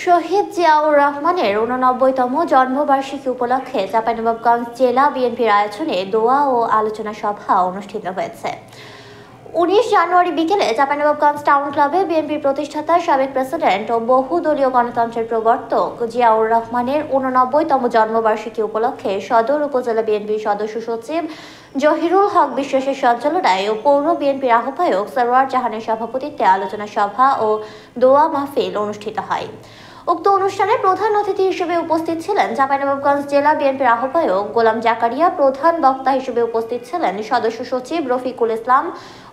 শহীদ জিয়াউর রহমানের ৮৯তম জন্মবার্ষিকী উপলক্ষে চাঁপাইনবাবগঞ্জ জেলা বিএনপির আয়োজনে দোয়া ও আলোচনা সভা অনুষ্ঠিত হয়েছে। ১৯ জানুয়ারি বিকেলে চাঁপাইনবাবগঞ্জ টাউন ক্লাবে বিএনপির প্রতিষ্ঠাতা সাবেক প্রেসিডেন্ট ও বহুদলীয় গণতন্ত্রের প্রবর্তক জিয়াউর রহমানের ৮৯তম জন্মবার্ষিকী উপলক্ষে সদর উপজেলা বিএনপির সদস্য সচিব জহিরুল হক বিশ্বাসের সঞ্চালনায় ও পৌর বিএনপির আহ্বায়ক সরওয়ার জাহানের সভাপতিত্বে আলোচনা সভা ও দোয়া মাহফিল অনুষ্ঠিত হয়। উক্ত অনুষ্ঠানে প্রধান অতিথি হিসেবে উপস্থিত ছিলেন চাঁপাইনবাবগঞ্জ জেলা বিএনপির আহ্বায়ক গোলাম জাকারিয়া। প্রধান বক্তা হিসেবে উপস্থিত ছিলেন সদস্য সচিব রফিকুল ইসলাম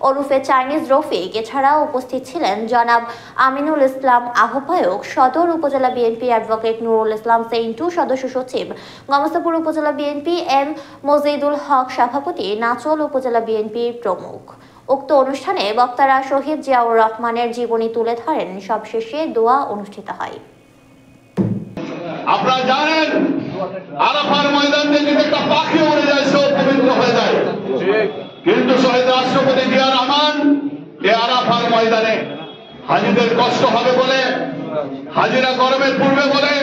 ওরফে চাইনিজ রফিক। এছাড়াও উপস্থিত ছিলেন জনাব আমিনুল ইসলাম আহ্বায়ক, সদর উপজেলা বিএনপি অ্যাডভোকেট নুরুল ইসলাম সেন্টু সদস্য সচিব, গমস্তাপুর উপজেলা বিএনপি এম মজিদুল হক সভাপতি, নাচল উপজেলা বিএনপি প্রমুখ। উক্ত অনুষ্ঠানে বক্তারা শহীদ জিয়াউর রহমানের জীবনী তুলে ধরেন। সবশেষে দোয়া অনুষ্ঠিত হয়। আপনারা জানেন আরাফার ময়দান থেকে একটা পাখি উড়ে যায়, সে পবিত্র হয়ে যায়, কিন্তু শহীদ রাষ্ট্রপতি জিয়া রহমান এই আরাফার ময়দানে হাজিদের কষ্ট হবে বলে, হাজিরা গরমের পূর্বে বলে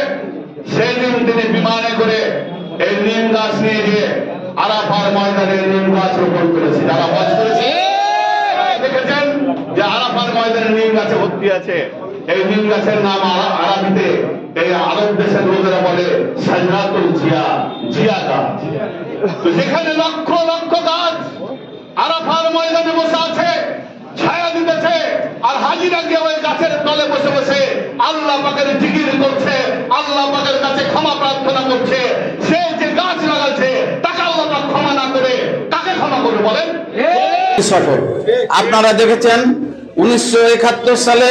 সেই দিন তিনি বিমানে করে এই নিম গাছ নিয়ে গিয়ে আরাফার ময়দানে নিম গাছ রোপণ করেছে। যারা হজ করেছে দেখেছেন যে আরাফার ময়দানে নিম গাছে ভর্তি আছে। এই নিম গাছের নাম আরবিতে এই আরব দেশের লোকেরা বলে সাজরাতুল জিয়া, জিয়া গাছ। তো যেখানে লক্ষ লক্ষ গাছ আরাফার ময়দানে বসে আছে, ছায়া দিতেছে, আর হাজিরা গিয়ে ওই গাছের তলে বসে বসে আল্লাহ পাকের জিকির করছে, আল্লাহ পাকের কাছে ক্ষমা প্রার্থনা করছে। সে যে গাছ লাগাচ্ছে তাকে আল্লাহ পাক ক্ষমা না করে তাকে ক্ষমা করবে বলেন? আপনারা দেখেছেন 1971 সালে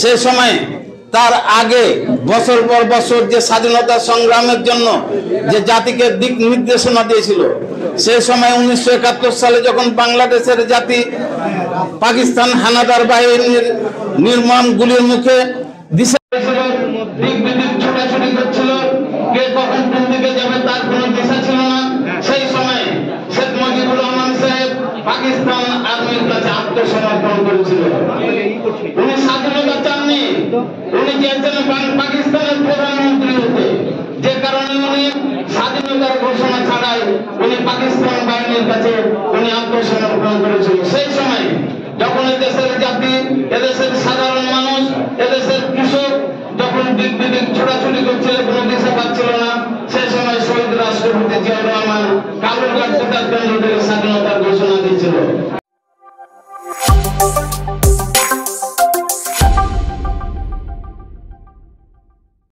সে সময় তার আগে বছর পর বছর যে স্বাধীনতা সংগ্রামের জন্য যে জাতিকে দিক নির্দেশনা দিয়েছিল, সে সময় 1971 সালে যখন বাংলাদেশের জাতি পাকিস্তান হানাদার বাহিনীর নির্মম গুলির মুখে দিশা ছোটাছুটি করছিল, কে কখন কোন দিকে যাবে তার কোন দিশা ছিল না। সেই সময় শেখ মুজিবুর রহমান সাহেব পাকিস্তান আর্মির কাছে আত্মসমর্পণ করেছিল। উনি স্বাধীনতা চাননি, উনি চেয়েছিলেন পাকিস্তানের প্রধানমন্ত্রী হতে, যে কারণে উনি স্বাধীনতার ঘোষণা ছাড়াই উনি পাকিস্তান বাহিনীর কাছে উনি আত্মসমর্পণ করেছিল। সেই সময় যখন এদেশের জাতি, এদেশের সাধারণ মানুষ, এদেশের কৃষক যখন দিক বিদিক ছোটাছুটি করছিল, কোনো